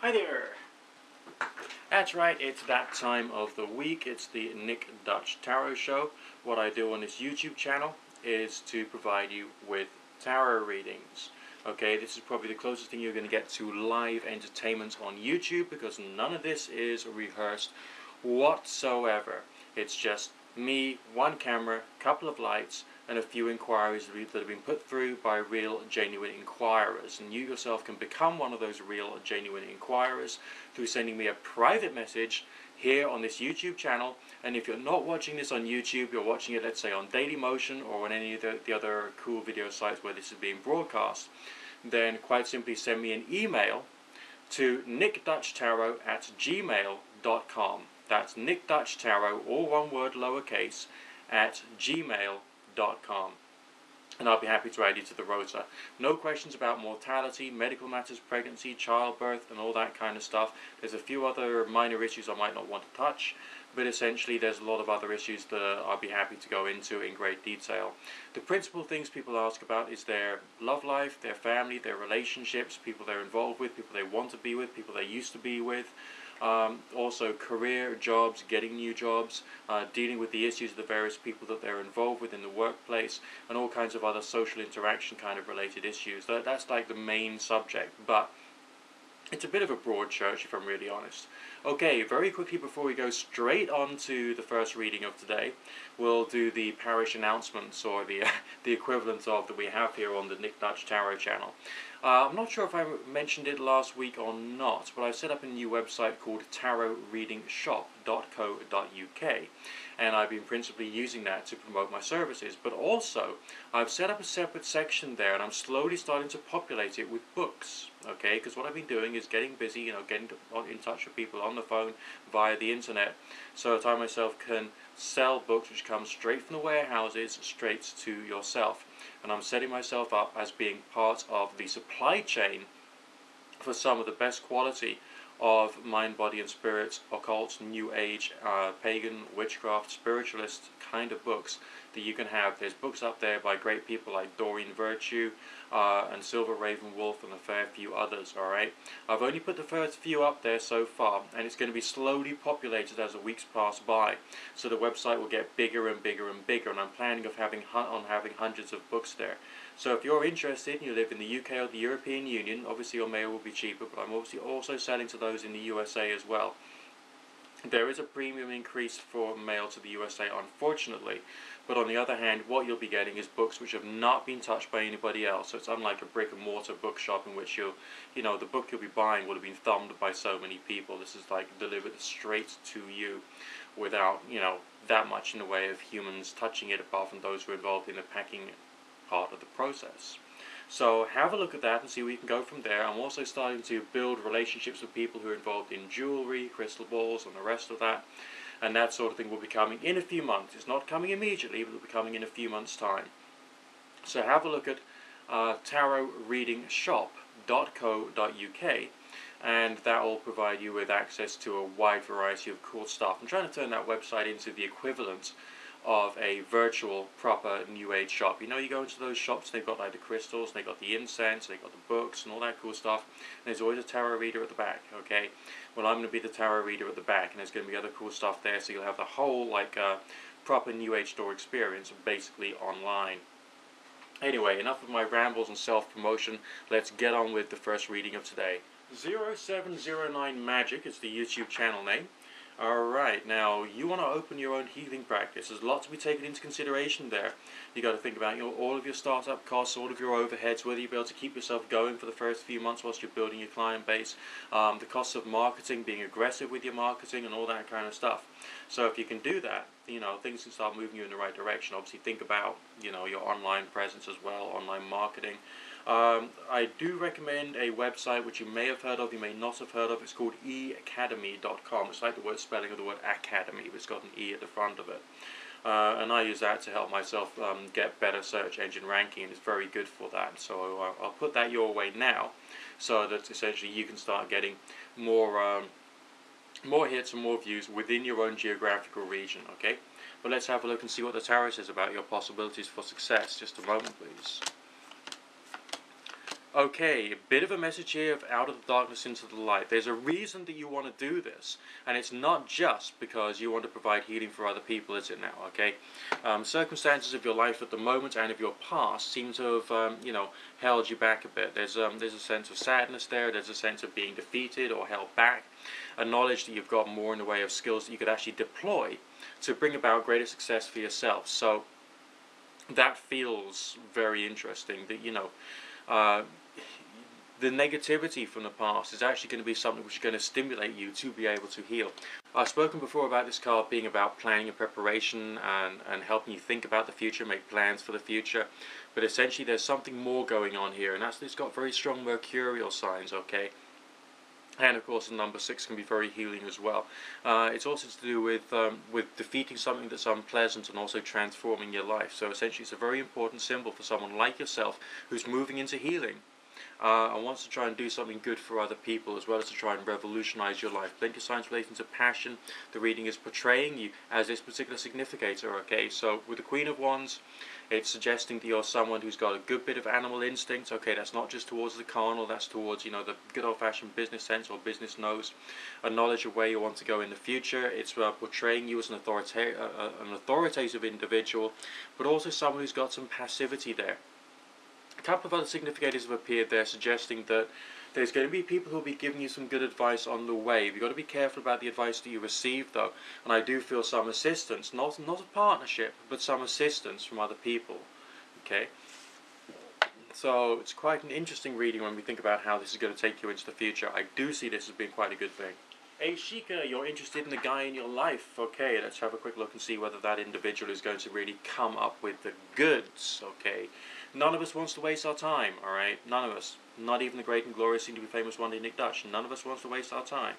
Hi there! That's right, it's that time of the week. It's the Nick Dutch Tarot Show. What I do on this YouTube channel is to provide you with tarot readings. Okay, this is probably the closest thing you're going to get to live entertainment on YouTube, because none of this is rehearsed whatsoever. It's just me, one camera, couple of lights, and a few inquiries that have been put through by real, genuine inquirers. And you yourself can become one of those real, genuine inquirers through sending me a private message here on this YouTube channel. And if you're not watching this on YouTube, you're watching it, let's say, on Dailymotion or on any of the other cool video sites where this is being broadcast, then quite simply send me an email to nickdutchtarot@gmail.com. That's nickdutchtarot, all one word, lowercase, @gmail.com. And I'll be happy to add you to the rota. No questions about mortality, medical matters, pregnancy, childbirth, and all that kind of stuff. There's a few other minor issues I might not want to touch, but essentially there's a lot of other issues that I'll be happy to go into in great detail. The principal things people ask about is their love life, their family, their relationships, people they're involved with, people they want to be with, people they used to be with. Also career, jobs, getting new jobs, dealing with the issues of the various people that they're involved with in the workplace, and all kinds of other social interaction kind of related issues. That's like the main subject, but it's a bit of a broad church if I'm really honest. Okay, very quickly before we go straight on to the first reading of today, we'll do the parish announcements, or the equivalent of that we have here on the Nick Dutch Tarot channel. I'm not sure if I mentioned it last week or not, but I've set up a new website called tarotreadingshop.co.uk, and I've been principally using that to promote my services. But also, I've set up a separate section there, and I'm slowly starting to populate it with books. Okay, because what I've been doing is getting busy, getting in touch with people on the phone via the internet, so that I myself can sell books which come straight from the warehouses straight to yourself. And I'm setting myself up as being part of the supply chain for some of the best quality of mind, body and spirit, occult, new age, pagan, witchcraft, spiritualist kind of books that you can have. There's books up there by great people like Doreen Virtue and Silver Raven Wolf and a fair few others. Alright, I've only put the first few up there so far, and it's going to be slowly populated as the weeks pass by, so the website will get bigger and bigger and bigger, and I'm planning of having hundreds of books there. So if you're interested and you live in the UK or the European Union, obviously your mail will be cheaper, but I'm obviously also selling to those in the USA as well. There is a premium increase for mail to the USA, unfortunately, but on the other hand, what you'll be getting is books which have not been touched by anybody else. So it's unlike a brick and mortar bookshop in which the book you'll be buying would have been thumbed by so many people. This is like delivered straight to you without, that much in the way of humans touching it, apart from those who are involved in the packing part of the process. So have a look at that and see where you can go from there. I'm also starting to build relationships with people who are involved in jewelry, crystal balls and the rest of that. And that sort of thing will be coming in a few months. It's not coming immediately, but it will be coming in a few months' time. So have a look at tarotreadingshop.co.uk, and that will provide you with access to a wide variety of cool stuff. I'm trying to turn that website into the equivalent of a virtual, proper New Age shop. You go into those shops, they've got like the crystals, they've got the incense, they've got the books and all that cool stuff, and there's always a tarot reader at the back, okay? Well, I'm going to be the tarot reader at the back, and there's going to be other cool stuff there, so you'll have the whole, proper New Age store experience, basically online. Anyway, enough of my rambles and self-promotion. Let's get on with the first reading of today. 0709 Magic is the YouTube channel name. Alright, now you want to open your own healing practice. There's a lot to be taken into consideration there. You got to think about all of your startup costs, all of your overheads, whether you'll be able to keep yourself going for the first few months whilst you're building your client base, the costs of marketing, being aggressive with your marketing and all that kind of stuff. So if you can do that, things can start moving you in the right direction. Obviously think about, your online presence as well, online marketing. I do recommend a website which you may have heard of, you may not have heard of. It's called eacademy.com. It's like the word spelling of the word academy, but it's got an E at the front of it. And I use that to help myself get better search engine ranking, and it's very good for that. So I'll put that your way now, so that essentially you can start getting more hits and more views within your own geographical region, okay? But let's have a look and see what the tarot says about your possibilities for success. Just a moment, please. Okay, a bit of a message here of out of the darkness into the light. There's a reason that you want to do this, and it's not just because you want to provide healing for other people, is it now? Okay, circumstances of your life at the moment and of your past seem to have, held you back a bit. There's a sense of sadness there. There's a sense of being defeated or held back. A knowledge that you've got more in the way of skills that you could actually deploy to bring about greater success for yourself. So that feels very interesting. That. The negativity from the past is actually going to be something which is going to stimulate you to be able to heal. I've spoken before about this card being about planning and preparation and helping you think about the future, make plans for the future. But essentially there's something more going on here, and that's it's got very strong mercurial signs, okay? And of course the number 6 can be very healing as well. It's also to do with defeating something that's unpleasant and also transforming your life. So essentially it's a very important symbol for someone like yourself who's moving into healing. And wants to try and do something good for other people, as well as to try and revolutionize your life. Plenty of signs relating to passion. The reading is portraying you as this particular significator, okay? So with the Queen of Wands, it's suggesting that you're someone who's got a good bit of animal instinct, okay? That's not just towards the carnal, that's towards, the good old-fashioned business sense or business nose, a knowledge of where you want to go in the future. It's portraying you as an authoritative individual, but also someone who's got some passivity there. A couple of other significators have appeared there suggesting that there's going to be people who will be giving you some good advice on the way. You've got to be careful about the advice that you receive, though, and I do feel some assistance, not a partnership, but some assistance from other people. Okay, so it's quite an interesting reading when we think about how this is going to take you into the future. I do see this as being quite a good thing. Hey Sheikah, you're interested in the guy in your life. Okay, let's have a quick look and see whether that individual is going to really come up with the goods. Okay, none of us wants to waste our time, alright? None of us. Not even the great and glorious, soon to be famous one day Nick Dutch. None of us wants to waste our time.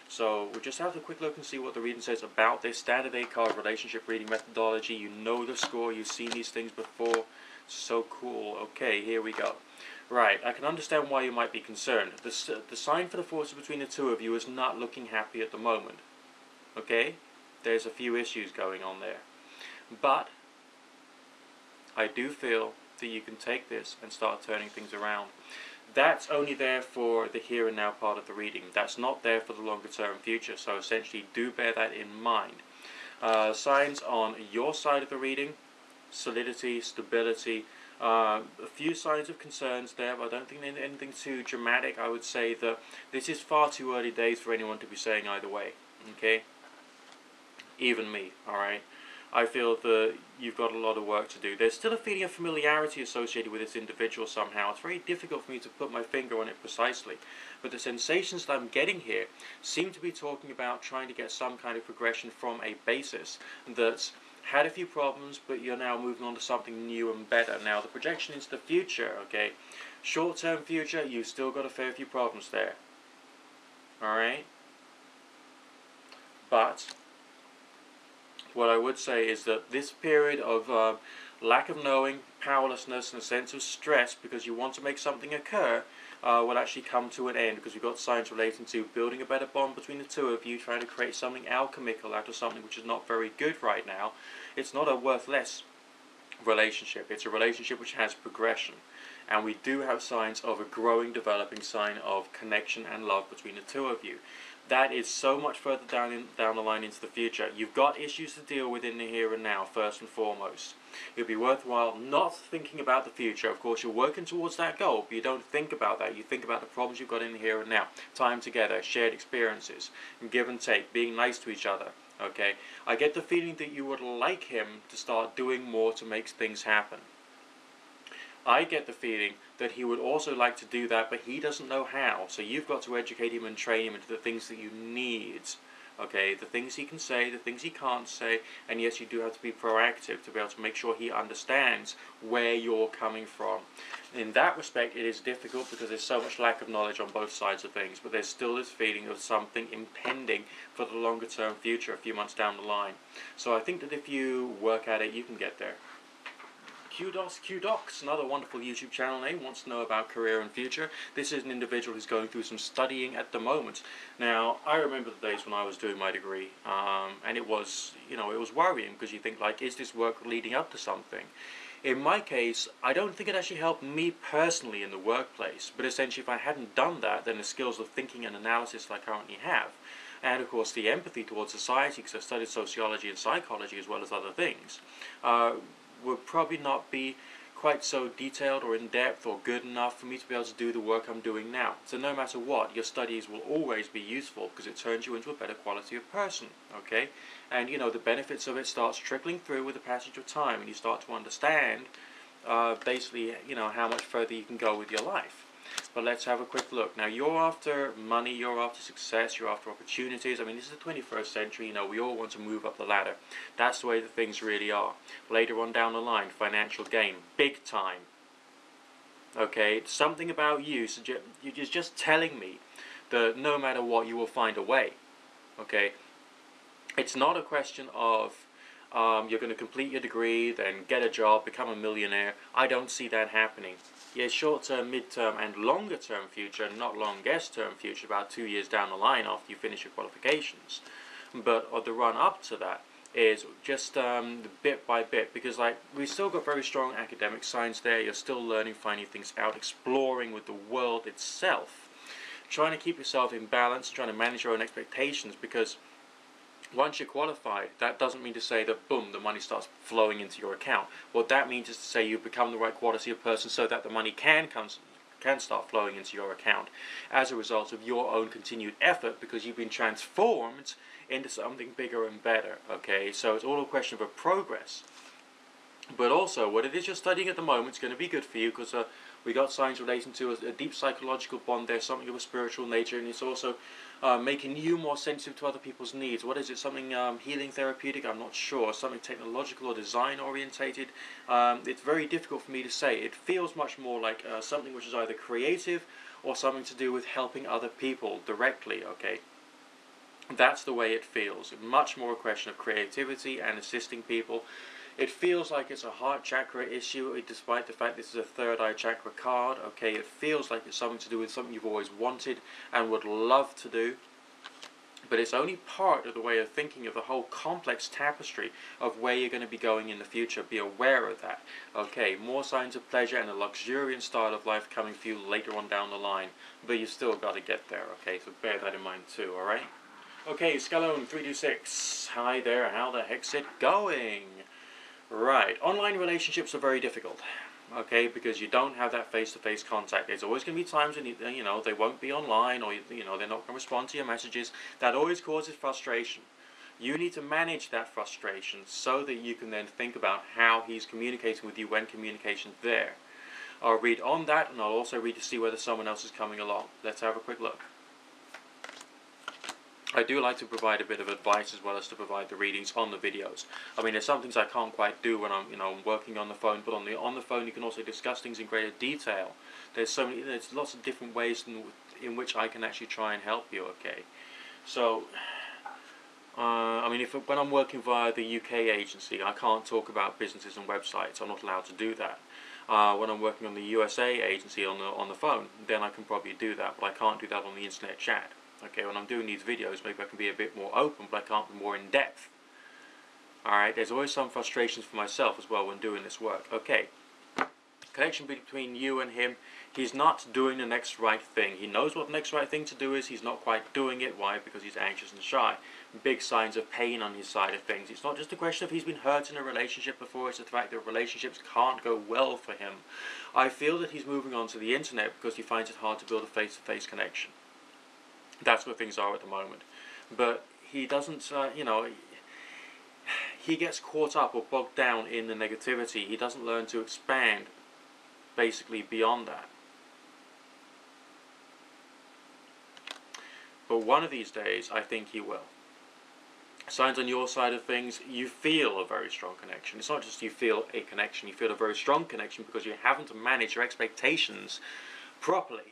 So we'll just have a quick look and see what the reading says about this standard 8 card relationship reading methodology. You know the score, you've seen these things before. So cool. Okay, here we go. Right, I can understand why you might be concerned. The sign for the forces between the two of you is not looking happy at the moment. Okay? There's a few issues going on there. But I do feel that you can take this and start turning things around. That's only there for the here and now part of the reading. That's not there for the longer term future. So essentially do bear that in mind. Signs on your side of the reading: solidity, stability. A few signs of concerns there, but I don't think anything too dramatic. I would say that this is far too early days for anyone to be saying either way. Okay? Even me, alright? I feel that you've got a lot of work to do. There's still a feeling of familiarity associated with this individual somehow. It's very difficult for me to put my finger on it precisely. But the sensations that I'm getting here seem to be talking about trying to get some kind of progression from a basis that's had a few problems, but you're now moving on to something new and better. Now, the projection into the future, okay? Short-term future, you've still got a fair few problems there. Alright? But what I would say is that this period of lack of knowing, powerlessness, and a sense of stress because you want to make something occur will actually come to an end, because we've got signs relating to building a better bond between the two of you, trying to create something alchemical out of something which is not very good right now. It's not a worthless relationship. It's a relationship which has progression. And we do have signs of a growing, developing sign of connection and love between the two of you. That is so much further down the line into the future. You've got issues to deal with in the here and now, first and foremost. It'd be worthwhile not thinking about the future. Of course, you're working towards that goal, but you don't think about that. You think about the problems you've got in the here and now. Time together, shared experiences, give and take, being nice to each other. Okay? I get the feeling that you would like him to start doing more to make things happen. I get the feeling that he would also like to do that, but he doesn't know how. So you've got to educate him and train him into the things that you need. Okay, the things he can say, the things he can't say, and yes, you do have to be proactive to be able to make sure he understands where you're coming from. In that respect, it is difficult because there's so much lack of knowledge on both sides of things, but there's still this feeling of something impending for the longer term future, a few months down the line. So I think that if you work at it, you can get there. QDocs, another wonderful YouTube channel name, wants to know about career and future. This is an individual who's going through some studying at the moment. Now, I remember the days when I was doing my degree, and it was, it was worrying, because you think, like, is this work leading up to something? In my case, I don't think it actually helped me personally in the workplace, but essentially if I hadn't done that, then the skills of thinking and analysis that I currently have, and of course the empathy towards society, because I've studied sociology and psychology as well as other things, would probably not be quite so detailed or in-depth or good enough for me to be able to do the work I'm doing now. So no matter what, your studies will always be useful because it turns you into a better quality of person, okay? And you know, the benefits of it starts trickling through with the passage of time, and you start to understand basically, you know, how much further you can go with your life. But let's have a quick look. Now, you're after money, you're after success, you're after opportunities. I mean, this is the 21st century, you know, we all want to move up the ladder. That's the way that things really are. Later on down the line, financial gain, big time. Okay, something about you, you're just telling me that no matter what, you will find a way. Okay, it's not a question of you're going to complete your degree, then get a job, become a millionaire. I don't see that happening. Yes, short-term, mid-term, and longer-term future, not longest-term future, about 2 years down the line after you finish your qualifications. But the run-up to that is just bit by bit, because like we've still got very strong academic science there. You're still learning, finding things out, exploring with the world itself, trying to keep yourself in balance, trying to manage your own expectations, because once you're qualified, that doesn't mean to say that, boom, the money starts flowing into your account. What that means is to say you've become the right quality of person so that the money can start flowing into your account as a result of your own continued effort, because you've been transformed into something bigger and better, okay? So it's all a question of a progress. But also, what it is you're studying at the moment is going to be good for you, because we got science relating to a deep psychological bond there, something of a spiritual nature, and it's also making you more sensitive to other people's needs. What is it? Something healing therapeutic? I'm not sure. Something technological or design orientated? It's very difficult for me to say. It feels much more like something which is either creative or something to do with helping other people directly, okay? That's the way it feels. Much more a question of creativity and assisting people. It feels like it's a heart chakra issue, despite the fact this is a third eye chakra card. Okay, it feels like it's something to do with something you've always wanted and would love to do. But it's only part of the way of thinking of the whole complex tapestry of where you're going to be going in the future. Be aware of that. Okay, more signs of pleasure and a luxuriant style of life coming for you later on down the line. But you've still got to get there, okay? So bear that in mind too, alright? Okay, Scalone 326. Hi there, how the heck's it going? Right, online relationships are very difficult, okay, because you don't have that face-to-face contact. There's always going to be times when you know they won't be online, or you know they're not going to respond to your messages. That always causes frustration. You need to manage that frustration so that you can then think about how he's communicating with you when communication's there. I'll read on that, and I'll also read to see whether someone else is coming along. Let's have a quick look. I do like to provide a bit of advice as well as to provide the readings on the videos. I mean, there's some things I can't quite do when I'm, working on the phone, but on the phone you can also discuss things in greater detail. There's lots of different ways in which I can actually try and help you. Okay, so I mean, when I'm working via the UK agency, I can't talk about businesses and websites. I'm not allowed to do that. When I'm working on the USA agency on the phone, then I can probably do that, but I can't do that on the internet chat. Okay, when I'm doing these videos, maybe I can be a bit more open, but I can't be more in depth. Alright, there's always some frustrations for myself as well when doing this work. Okay, connection between you and him, he's not doing the next right thing. He knows what the next right thing to do is, he's not quite doing it. Why? Because he's anxious and shy. Big signs of pain on his side of things. It's not just a question of he's been hurt in a relationship before, it's the fact that relationships can't go well for him. I feel that he's moving on to the internet because he finds it hard to build a face-to-face connection. That's where things are at the moment. But he doesn't, he gets caught up or bogged down in the negativity. He doesn't learn to expand, basically, beyond that. But one of these days, I think he will. Signs on your side of things, you feel a very strong connection. It's not just you feel a connection, you feel a very strong connection because you're having to manage your expectations properly.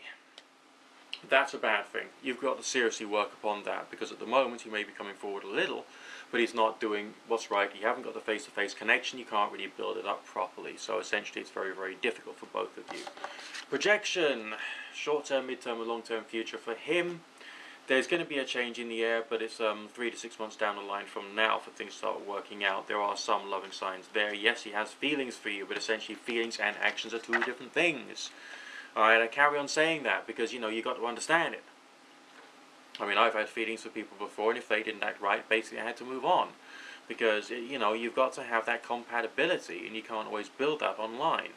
That's a bad thing. You've got to seriously work upon that, because at the moment he may be coming forward a little, but he's not doing what's right. You haven't got the face-to-face connection, you can't really build it up properly, so essentially it's very, very difficult for both of you. Projection, short-term, mid-term and long-term future for him. There's going to be a change in the air, but it's 3 to 6 months down the line from now for things to start working out. There are some loving signs there. Yes, he has feelings for you, but essentially feelings and actions are two different things. Alright, I carry on saying that because, you know, you got to understand it. I mean, I've had feelings for people before, and if they didn't act right, basically I had to move on. Because, you know, you've got to have that compatibility, and you can't always build that online.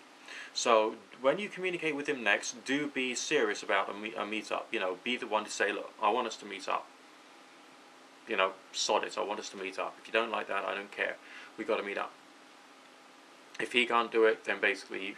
So, when you communicate with him next, do be serious about a meet-up. You know, be the one to say, look, I want us to meet up. You know, sod it, I want us to meet up. If you don't like that, I don't care. We've got to meet up. If he can't do it, then basically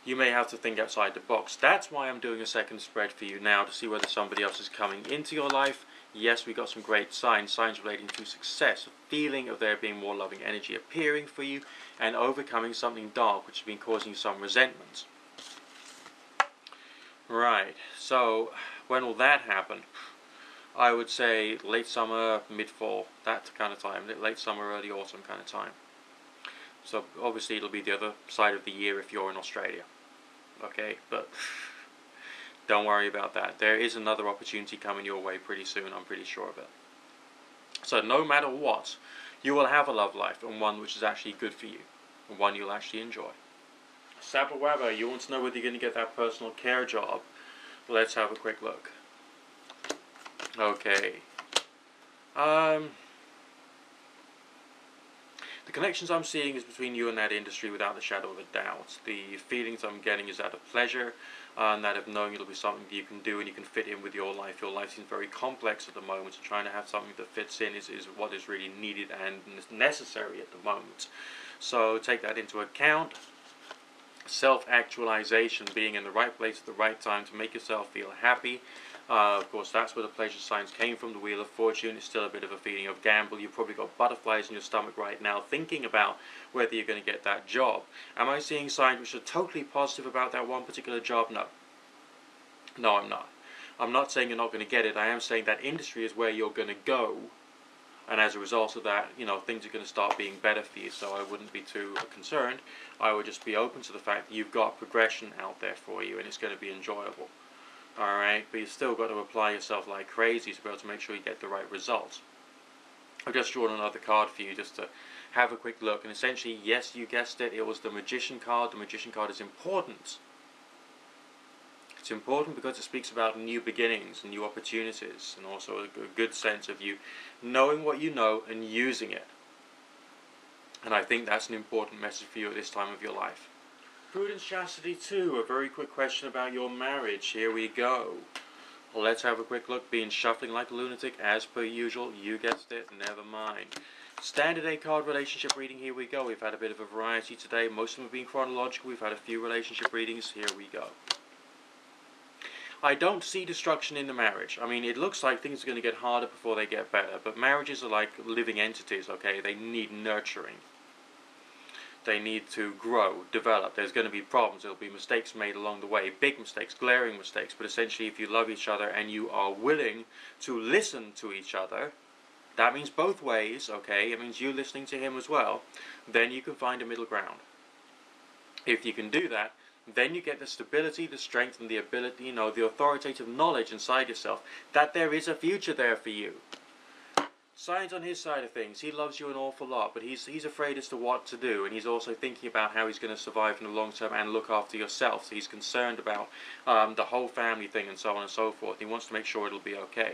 you may have to think outside the box. That's why I'm doing a second spread for you now, to see whether somebody else is coming into your life. Yes, we got some great signs relating to success, a feeling of there being more loving energy appearing for you, and overcoming something dark which has been causing you some resentment. Right, so when will that happen? I would say late summer, mid-fall, that kind of time, late summer, early autumn kind of time. So obviously it'll be the other side of the year if you're in Australia. Okay, but don't worry about that. There is another opportunity coming your way pretty soon, I'm pretty sure of it. So no matter what, you will have a love life, and one which is actually good for you, and one you'll actually enjoy. Sabba Wabba, you want to know whether you're going to get that personal care job? Let's have a quick look. Okay. The connections I'm seeing is between you and that industry without the shadow of a doubt. The feelings I'm getting is that of pleasure, and that of knowing it'll be something that you can do and you can fit in with your life. Your life seems very complex at the moment, so trying to have something that fits in is what is really needed and necessary at the moment. So take that into account. Self-actualization, being in the right place at the right time to make yourself feel happy. Of course, that's where the pleasure signs came from, the Wheel of Fortune. It's still a bit of a feeling of gamble. You've probably got butterflies in your stomach right now thinking about whether you're going to get that job. Am I seeing signs which are totally positive about that one particular job? No. No, I'm not. I'm not saying you're not going to get it. I am saying that industry is where you're going to go. And as a result of that, you know, things are going to start being better for you. So I wouldn't be too concerned. I would just be open to the fact that you've got progression out there for you and it's going to be enjoyable. Alright, but you've still got to apply yourself like crazy to be able to make sure you get the right results. I've just drawn another card for you just to have a quick look. And essentially, yes, you guessed it, it was the Magician card. The Magician card is important. It's important because it speaks about new beginnings and new opportunities, and also a good sense of you knowing what you know and using it. And I think that's an important message for you at this time of your life. Prudence Chastity 2, a very quick question about your marriage. Here we go. Well, let's have a quick look. Being shuffling like a lunatic, as per usual. You guessed it, never mind. Standard 8 card relationship reading, here we go. We've had a bit of a variety today. Most of them have been chronological. We've had a few relationship readings. Here we go. I don't see destruction in the marriage. I mean, it looks like things are going to get harder before they get better. But marriages are like living entities, okay? They need nurturing. They need to grow, develop. There's going to be problems. There'll be mistakes made along the way. Big mistakes, glaring mistakes. But essentially, if you love each other and you are willing to listen to each other, that means both ways, okay? It means you listening to him as well. Then you can find a middle ground. If you can do that, then you get the stability, the strength, and the ability, you know, the authoritative knowledge inside yourself that there is a future there for you. Signs on his side of things. He loves you an awful lot, but he's afraid as to what to do, and he's also thinking about how he's going to survive in the long term and look after yourself. So he's concerned about the whole family thing and so on and so forth. He wants to make sure it'll be okay.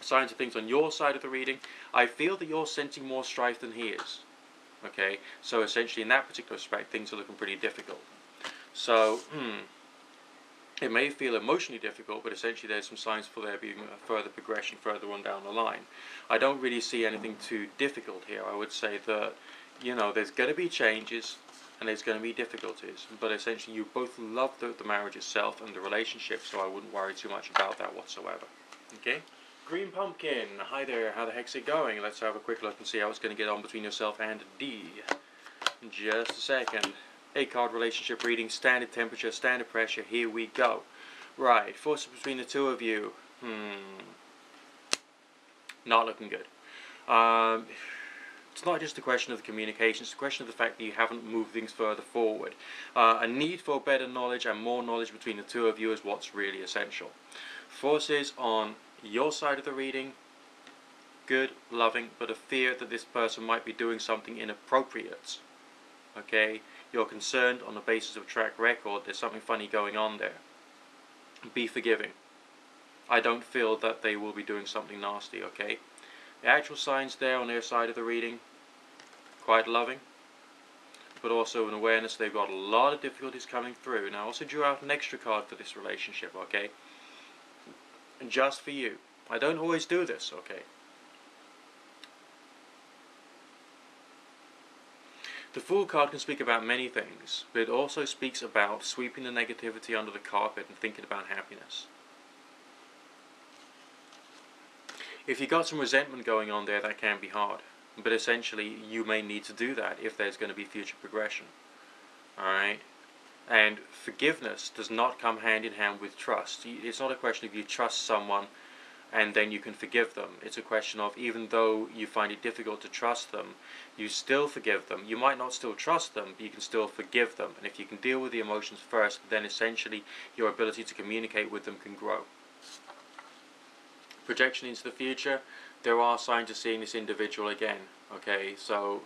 Signs of things on your side of the reading. I feel that you're sensing more strife than he is. Okay, so essentially in that particular respect, things are looking pretty difficult. So, it may feel emotionally difficult, but essentially there's some signs for there being a further progression further on down the line. I don't really see anything too difficult here. I would say that, you know, there's going to be changes and there's going to be difficulties, but essentially you both love the marriage itself and the relationship, so I wouldn't worry too much about that whatsoever. Okay? Green Pumpkin, hi there, how the heck's it going? Let's have a quick look and see how it's going to get on between yourself and D. In just a second. 8-card relationship reading, standard temperature, standard pressure, here we go. Right, forces between the two of you. Not looking good. It's not just a question of the communication, it's a question of the fact that you haven't moved things further forward. A need for better knowledge and more knowledge between the two of you is what's really essential. Forces on your side of the reading, good, loving, but a fear that this person might be doing something inappropriate. Okay, you're concerned on the basis of track record, there's something funny going on there. Be forgiving. I don't feel that they will be doing something nasty, okay? The actual signs there on their side of the reading, quite loving, but also an awareness they've got a lot of difficulties coming through. Now I also drew out an extra card for this relationship, okay? And just for you. I don't always do this, okay? The Fool card can speak about many things, but it also speaks about sweeping the negativity under the carpet and thinking about happiness. If you've got some resentment going on there, that can be hard. But essentially, you may need to do that if there's going to be future progression. Alright? And forgiveness does not come hand in hand with trust. It's not a question of you trust someone and then you can forgive them. It's a question of, even though you find it difficult to trust them, you still forgive them. You might not still trust them, but you can still forgive them. And if you can deal with the emotions first, then essentially your ability to communicate with them can grow. Projection into the future, there are signs of seeing this individual again. Okay, so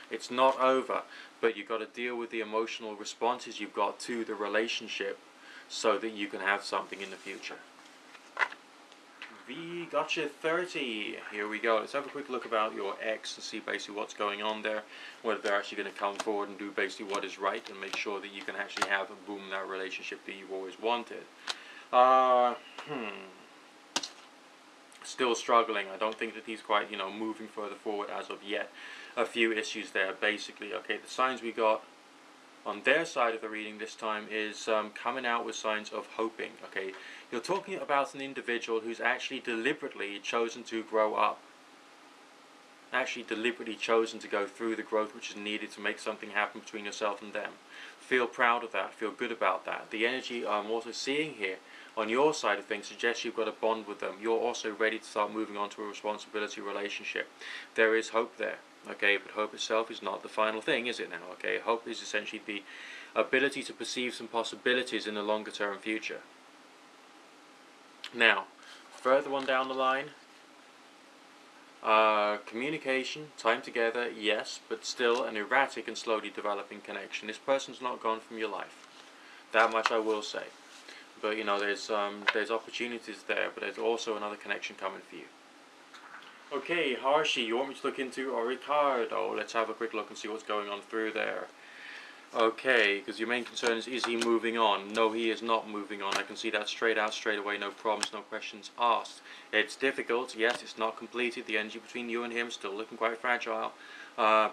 it's not over, but you've got to deal with the emotional responses you've got to the relationship so that you can have something in the future. V Gotcha 30. Here we go. Let's have a quick look about your ex and see basically what's going on there, whether they're actually going to come forward and do basically what is right and make sure that you can actually have a boom that relationship that you've always wanted. Still struggling. I don't think that he's quite, moving further forward as of yet. A few issues there, basically. Okay, the signs we got on their side of the reading this time is coming out with signs of hoping. Okay, you're talking about an individual who's actually deliberately chosen to grow up. Actually deliberately chosen to go through the growth which is needed to make something happen between yourself and them. Feel proud of that. Feel good about that. The energy I'm also seeing here on your side of things suggests you've got a bond with them. You're also ready to start moving on to a responsibility relationship. There is hope there, okay, but hope itself is not the final thing, is it now? Okay, hope is essentially the ability to perceive some possibilities in the longer term future. Now, further on down the line, communication, time together, yes, but still an erratic and slowly developing connection. This person's not gone from your life. That much I will say. But there's opportunities there, but there's also another connection coming for you. Okay, Harshi, you want me to look into Ricardo? Let's have a quick look and see what's going on through there. Okay, because your main concern is he moving on? No, he is not moving on. I can see that straight out, straight away, no problems, no questions asked. It's difficult, yes, it's not completed. The energy between you and him still looking quite fragile.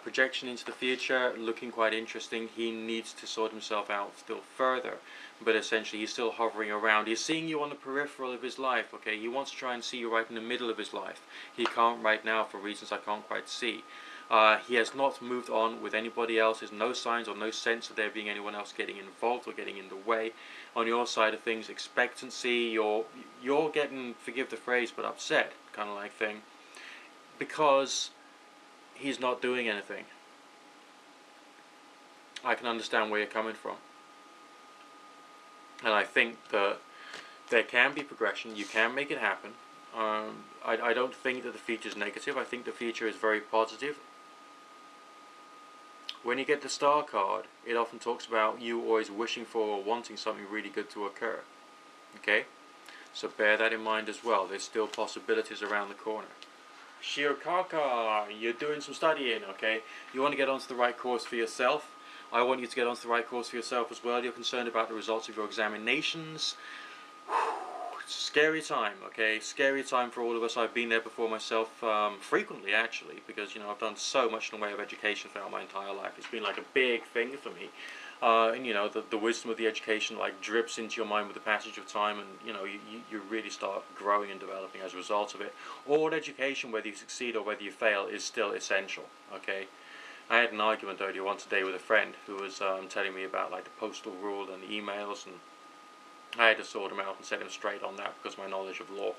Projection into the future, looking quite interesting. He needs to sort himself out still further. But essentially he's still hovering around. He's seeing you on the peripheral of his life, okay? He wants to try and see you right in the middle of his life. He can't right now for reasons I can't quite see. He has not moved on with anybody else. There's no signs or no sense of there being anyone else getting involved or getting in the way. On your side of things, expectancy, you're getting, forgive the phrase, but upset, kind of like thing. Because he's not doing anything. I can understand where you're coming from. And I think that there can be progression. You can make it happen. I don't think that the future is negative. I think the future is very positive. When you get the Star card, it often talks about you always wishing for or wanting something really good to occur. Okay? So bear that in mind as well. There's still possibilities around the corner. Shirokaka, you're doing some studying, okay? You want to get onto the right course for yourself. I want you to get onto the right course for yourself as well. You're concerned about the results of your examinations. It's a scary time, okay? Scary time for all of us. I've been there before myself, frequently actually, because I've done so much in the way of education throughout my entire life. It's been like a big thing for me. And the wisdom of the education like drips into your mind with the passage of time, and you really start growing and developing as a result of it. All education, whether you succeed or whether you fail, is still essential, okay? I had an argument earlier on today with a friend who was telling me about like the postal rule and the emails, and I had to sort him out and set him straight on that because of my knowledge of law.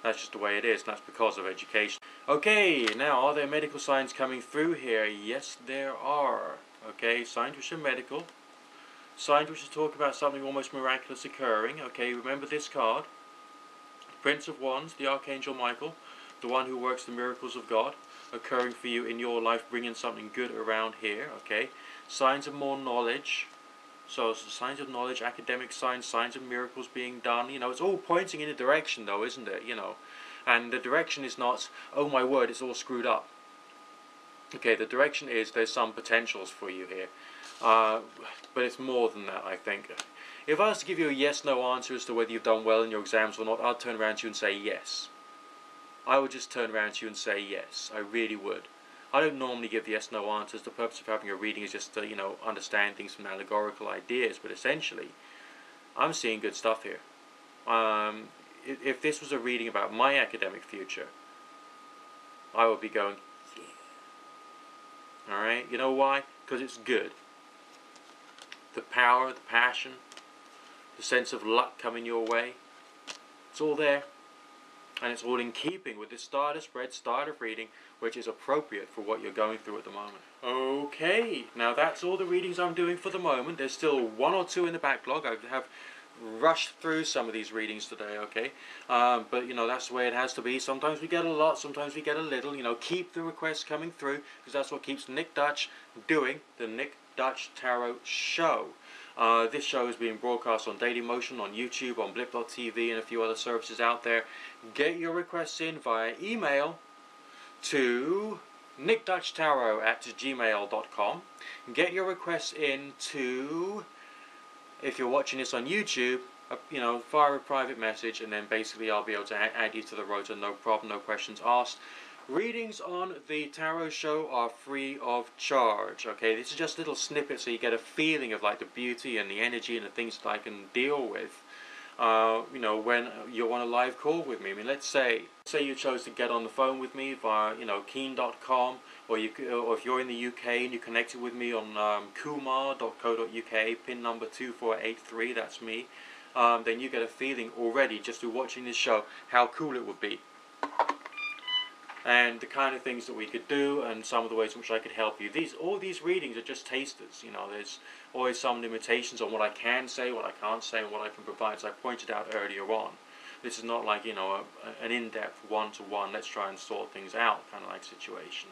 That's just the way it is, and that's because of education. Okay, now are there medical signs coming through here? Yes, there are. Okay, signs which are medical. Signs which talk about something almost miraculous occurring. Okay, remember this card. Prince of Wands, the Archangel Michael, the one who works the miracles of God, occurring for you in your life, bringing something good around here, okay? Signs of more knowledge. So signs of knowledge, academic signs, signs of miracles being done. You know, it's all pointing in a direction though, isn't it? You know, and the direction is not, oh my word, it's all screwed up. Okay, the direction is there's some potentials for you here. But it's more than that, I think. If I was to give you a yes-no answer as to whether you've done well in your exams or not, I'd turn around to you and say yes. I would just turn around to you and say yes. I really would. I don't normally give yes-no answers. The purpose of having a reading is just to, you know, understand things from allegorical ideas. But essentially, I'm seeing good stuff here. If this was a reading about my academic future, I would be going, yeah. Alright? You know why? Because it's good. The power, the passion, the sense of luck coming your way, it's all there. And it's all in keeping with this starter spread, starter reading, which is appropriate for what you're going through at the moment. Okay, now that's all the readings I'm doing for the moment. There's still one or two in the backlog. I have rushed through some of these readings today, okay? But, you know, that's the way it has to be. Sometimes we get a lot, sometimes we get a little. You know, keep the requests coming through, because that's what keeps Nick Dutch doing the Nick Dutch Tarot Show. This show is being broadcast on Daily Motion, on YouTube, on Blip.tv, and a few other services out there. Get your requests in via email to nickdutchtarot@gmail.com. Get your requests in to, if you're watching this on YouTube, you know, fire a private message, and then basically I'll be able to add you to the rota, no problem, no questions asked. Readings on the Tarot Show are free of charge, okay? This is just little snippets so you get a feeling of like the beauty and the energy and the things that I can deal with, you know, when you're on a live call with me. I mean, let's say you chose to get on the phone with me via, you know, keen.com, or if you're in the UK and you connected with me on kumar.co.uk, pin number 2483, that's me, then you get a feeling already just through watching this show how cool it would be. And the kind of things that we could do, and some of the ways in which I could help you. All these readings are just tasters. You know, there's always some limitations on what I can say, what I can't say, and what I can provide. As I pointed out earlier on, this is not like, you know, an in-depth one-to-one, let's try and sort things out kind of like situation.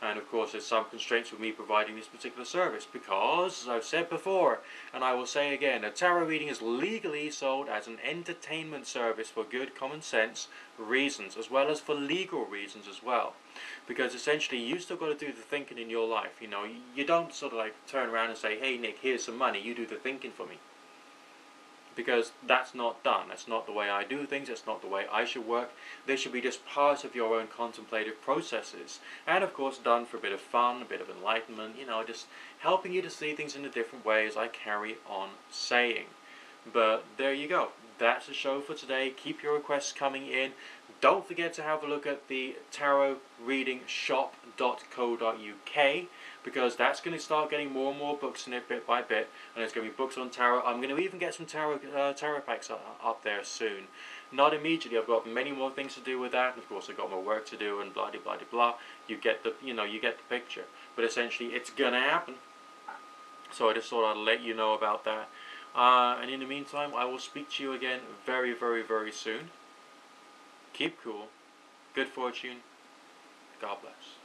And of course, there's some constraints with me providing this particular service because, as I've said before, and I will say again, a tarot reading is legally sold as an entertainment service for good common sense reasons, as well as for legal reasons as well. Because essentially, you still got to do the thinking in your life. You know, you don't sort of like turn around and say, "Hey Nick, here's some money. You do the thinking for me." Because that's not done. That's not the way I do things. That's not the way I should work. They should be just part of your own contemplative processes. And of course done for a bit of fun, a bit of enlightenment, you know, just helping you to see things in a different way as I carry on saying. But there you go. That's the show for today. Keep your requests coming in. Don't forget to have a look at the tarotreadingshop.co.uk, because that's going to start getting more and more books in it bit by bit, and there's going to be books on tarot. I'm going to even get some tarot packs up there soon. Not immediately. I've got many more things to do with that, and of course I've got more work to do, and blah blah blah blah. You get the picture. But essentially, it's gonna happen. So I just thought I'd let you know about that. And in the meantime, I will speak to you again very, very, very soon. Keep cool. Good fortune. God bless.